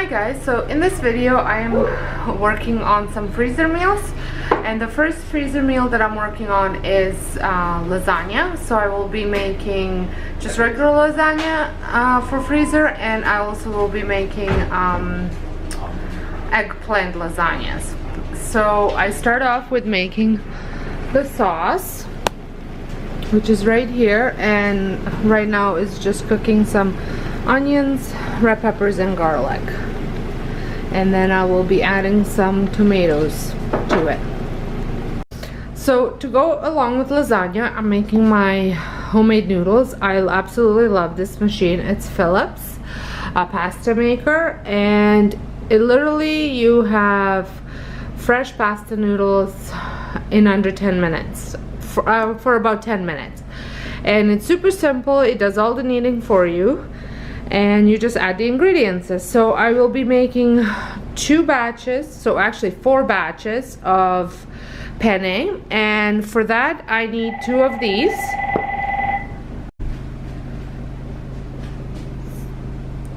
Hi guys, so in this video I am working on some freezer meals, and the first freezer meal that I'm working on is lasagna. So I will be making just regular lasagna for freezer, and I also will be making eggplant lasagnas. So I start off with making the sauce, which is right here, and right now is just cooking some onions, red peppers, and garlic, and then I will be adding some tomatoes to it. So to go along with lasagna, I'm making my homemade noodles. I absolutely love this machine. It's Philips, a pasta maker, and it literally, you have fresh pasta noodles in under 10 minutes for about 10 minutes, and it's super simple. It does all the kneading for you, and you just add the ingredients. So I will be making 2 batches, so actually 4 batches of penne, and for that I need 2 of these.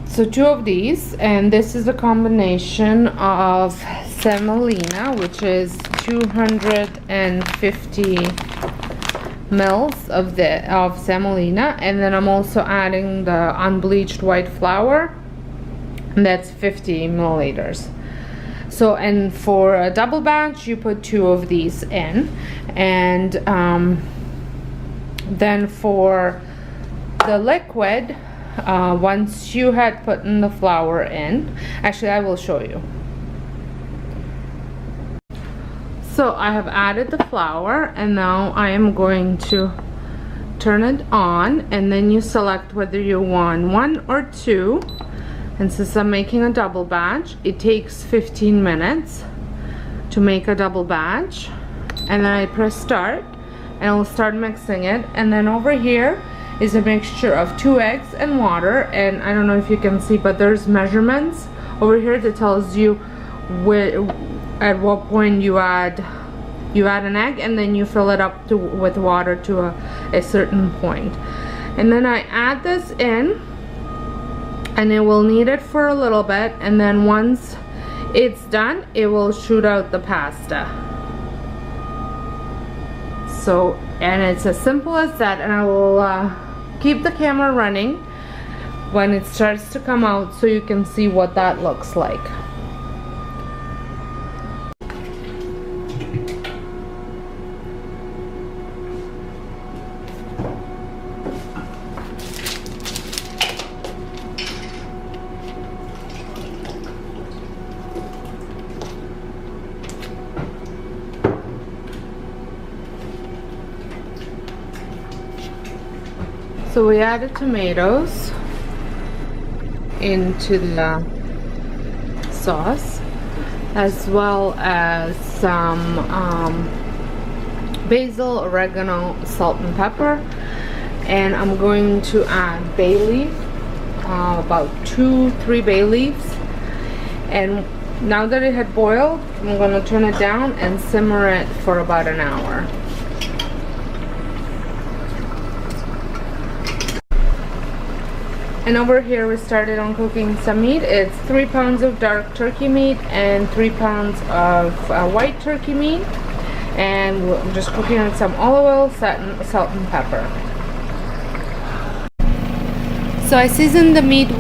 So 2 of these, and this is a combination of semolina, which is 250 mils of semolina, and then I'm also adding the unbleached white flour, and that's 50 milliliters. So, and for a double batch you put 2 of these in, and then for the liquid, once you had put in the flour in, actually I will show you. So I have added the flour, and now I am going to turn it on, and then you select whether you want 1 or 2. And since I'm making a double batch, it takes 15 minutes to make a double batch. And then I press start, and I'll start mixing it. And then over here is a mixture of 2 eggs and water, and I don't know if you can see, but there's measurements over here that tells you at what point you add an egg, and then you fill it up with water to a certain point. And then I add this in, and it will knead it for a little bit, and then once it's done, it will shoot out the pasta. So, and it's as simple as that, and I will keep the camera running when it starts to come out so you can see what that looks like. So we added tomatoes into the sauce, as well as some basil, oregano, salt, and pepper. And I'm going to add bay leaf, about 2-3 bay leaves. And now that it had boiled, I'm going to turn it down and simmer it for about an hour. And over here we started on cooking some meat. It's 3 pounds of dark turkey meat and 3 pounds of white turkey meat, and we're just cooking with some olive oil, salt, and pepper. So I seasoned the meat,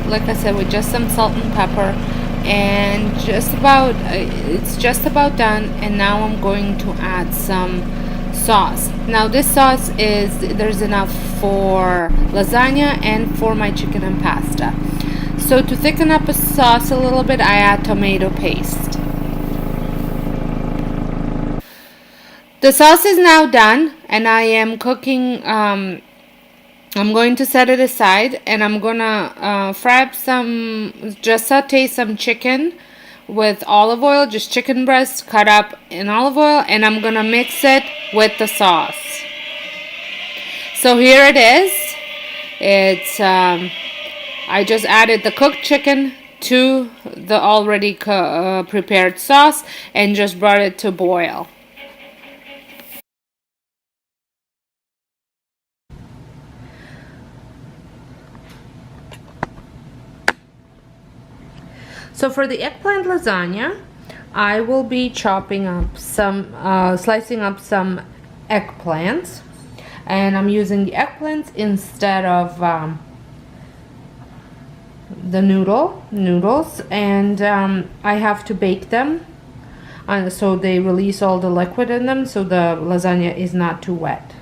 like I said, with just some salt and pepper, and it's just about done. And now I'm going to add some sauce. Now this sauce there's enough for lasagna and for my chicken and pasta. So to thicken up a sauce a little bit, I add tomato paste. The sauce is now done, and I am cooking. I'm going to set it aside, and I'm gonna saute some chicken with olive oil, just chicken breast cut up in olive oil, and I'm gonna mix it with the sauce. So here it is. It's I just added the cooked chicken to the already prepared sauce and just brought it to boil. So for the eggplant lasagna, I will be chopping up some, slicing up some eggplants, and I'm using the eggplants instead of the noodles, and I have to bake them, and so they release all the liquid in them, so the lasagna is not too wet.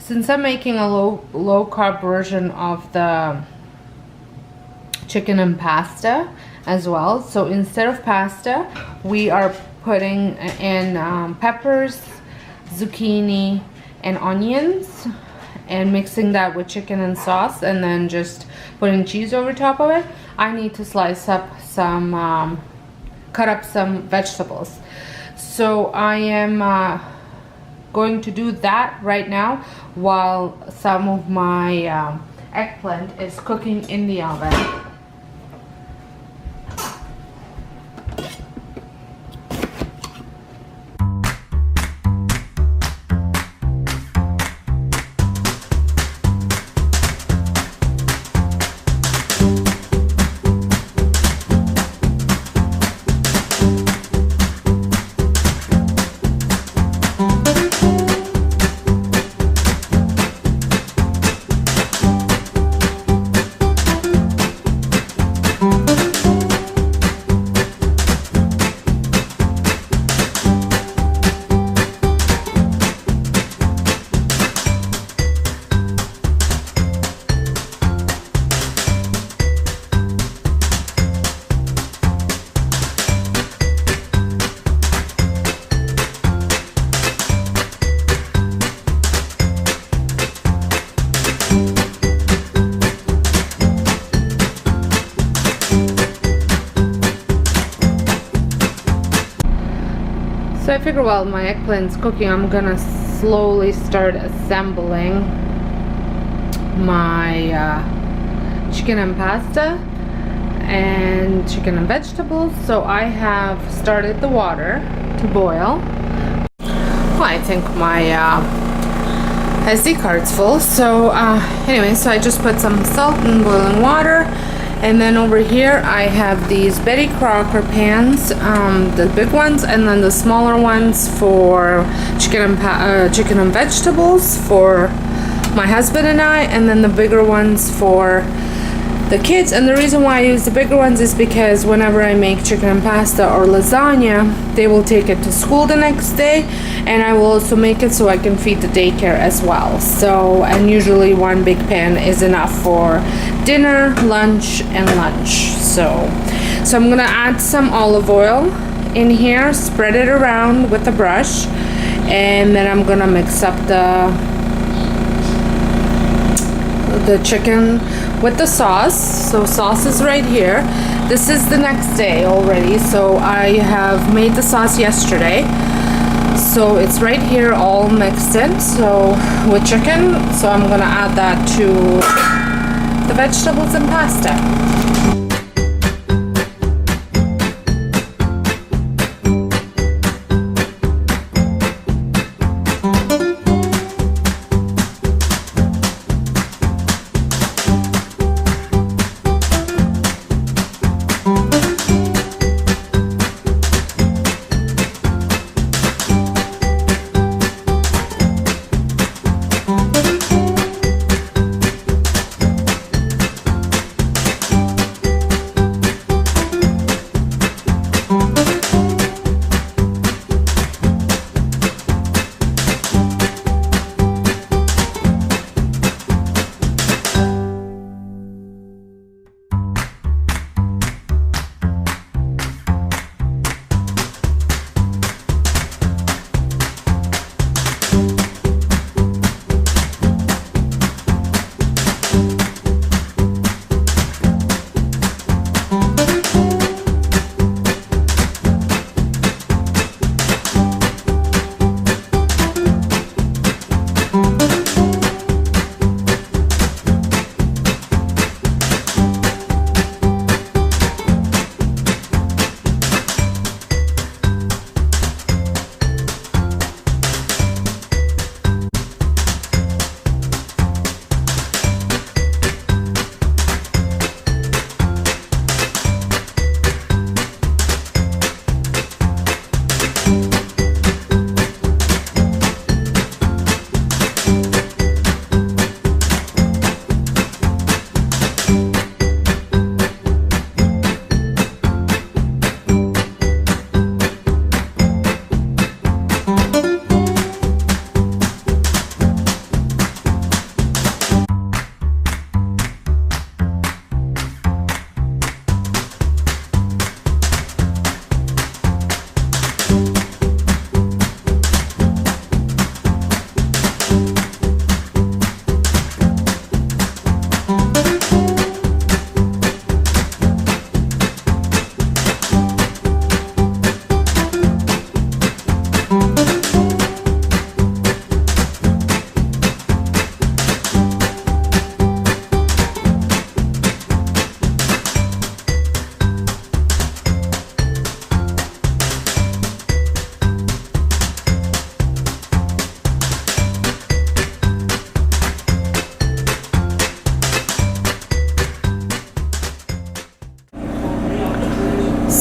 Since I'm making a low carb version of the chicken and pasta as well, so instead of pasta we are putting in peppers, zucchini and onions, and mixing that with chicken and sauce, and then just putting cheese over top of it. I need to slice up some, cut up some vegetables. So I am going to do that right now while some of my eggplant is cooking in the oven. So I figure while my eggplant's cooking, I'm gonna slowly start assembling my chicken and pasta and chicken and vegetables. So I have started the water to boil. Well, I think my SD card's full. So anyway, so I just put some salt in boiling water. And then over here I have these Betty Crocker pans, the big ones, and then the smaller ones for chicken and vegetables for my husband and I, and then the bigger ones for the kids. And the reason why I use the bigger ones is because whenever I make chicken and pasta or lasagna, they will take it to school the next day, and I will also make it so I can feed the daycare as well. So, and usually one big pan is enough for dinner, lunch, and lunch. So I'm gonna add some olive oil in here, spread it around with a brush, and then I'm gonna mix up the chicken with the sauce. So sauce is right here. This is the next day already, so I have made the sauce yesterday. So it's right here all mixed in, so with chicken. So I'm gonna add that to the vegetables and pasta.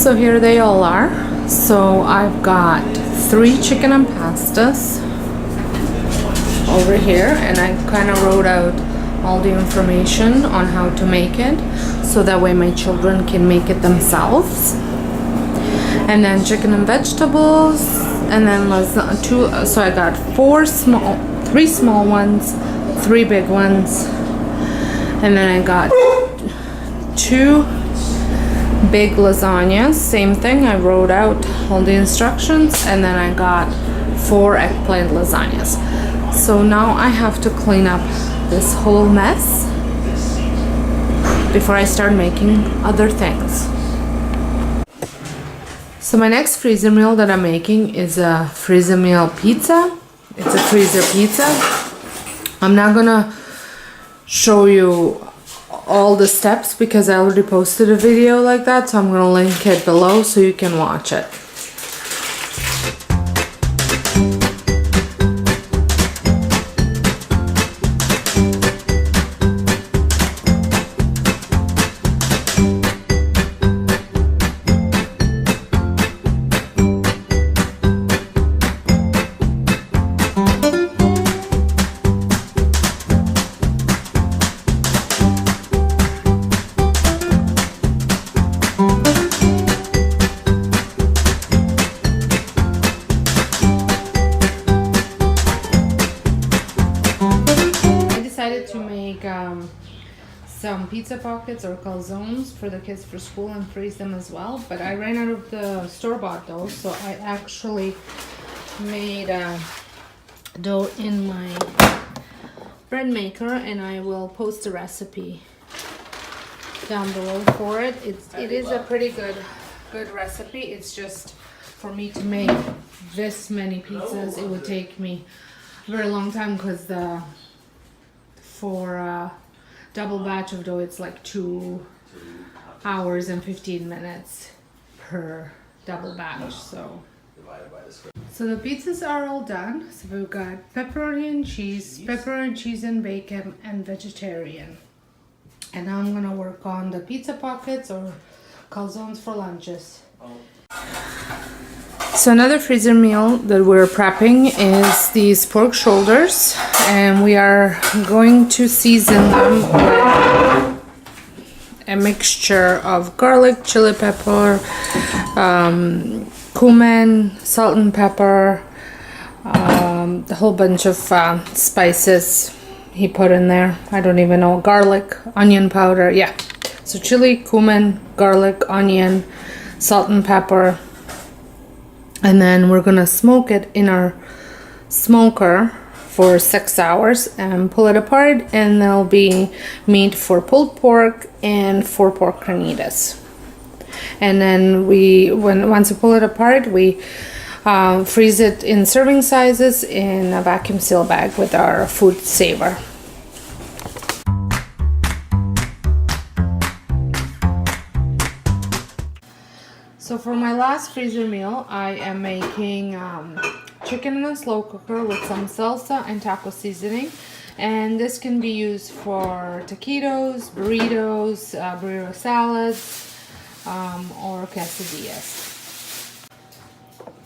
So here they all are. So I've got 3 chicken and pastas over here, and I kind of wrote out all the information on how to make it, so that way my children can make it themselves. And then chicken and vegetables, and then so I got 3 small ones, 3 big ones, and then I got 2 big lasagnas. Same thing, I wrote out all the instructions, and then I got 4 eggplant lasagnas. So now I have to clean up this whole mess before I start making other things. So my next freezer meal that I'm making is a freezer meal pizza. It's a freezer pizza. I'm not gonna show you all the steps because I already posted a video like that, so I'm gonna link it below so you can watch it. To make some pizza pockets or calzones for the kids for school and freeze them as well, but I ran out of the store-bought dough, so I actually made dough in my bread maker, and I will post a recipe down below for it. It is a pretty good recipe. It's just for me to make this many pizzas, it would take me a very long time, because for a double batch of dough, it's like 2 hours and 15 minutes per double batch. So the pizzas are all done. So we've got pepperoni and cheese and bacon, and vegetarian. And now I'm gonna work on the pizza pockets or calzones for lunches. So another freezer meal that we're prepping is these pork shoulders, and we are going to season them with a mixture of garlic, chili pepper, cumin, salt and pepper, a whole bunch of spices he put in there. I don't even know, garlic, onion powder, yeah. So chili, cumin, garlic, onion, salt and pepper. And then we're gonna smoke it in our smoker for 6 hours and pull it apart, and there'll be meat for pulled pork and for pork carnitas. And then once we pull it apart, we freeze it in serving sizes in a vacuum seal bag with our food saver. So for my last freezer meal, I am making chicken in a slow cooker with some salsa and taco seasoning. And this can be used for taquitos, burritos, burrito salads, or quesadillas.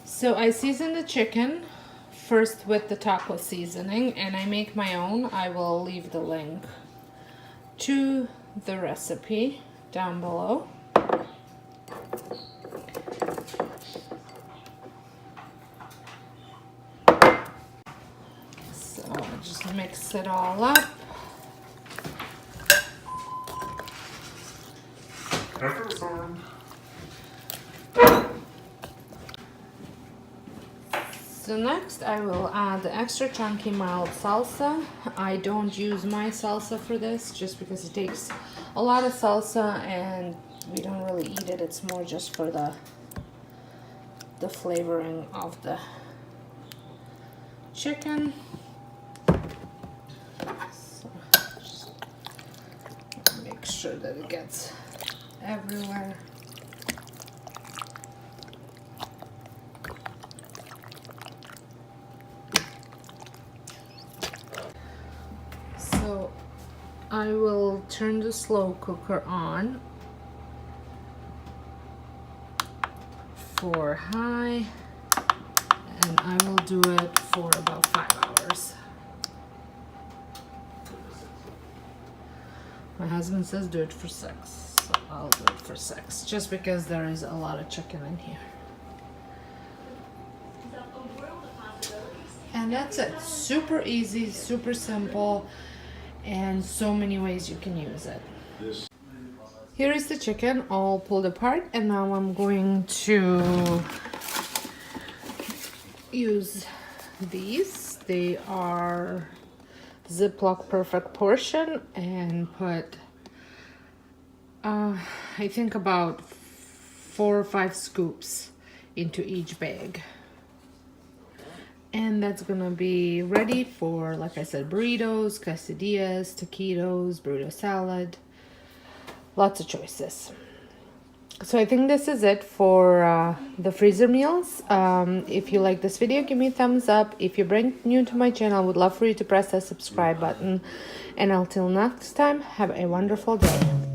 So I season the chicken first with the taco seasoning, and I make my own. I will leave the link to the recipe down below. Just mix it all up. So next I will add the extra chunky mild salsa. I don't use my salsa for this just because it takes a lot of salsa and we don't really eat it. It's more just for the flavoring of the chicken. So just make sure that it gets everywhere. So I will turn the slow cooker on for high, and I will do it for about 5 hours. My husband says do it for 6, so I'll do it for 6, just because there is a lot of chicken in here. And that's it. Super easy, super simple, and so many ways you can use it. Here is the chicken all pulled apart, and now I'm going to use these. They are Ziploc Perfect Portion, and put I think about 4 or 5 scoops into each bag. And that's gonna be ready for, like I said, burritos, quesadillas, taquitos, burrito salad. Lots of choices. So I think this is it for the freezer meals. If you like this video, give me a thumbs up. If you're brand new to my channel, I would love for you to press that subscribe button. And until next time, have a wonderful day.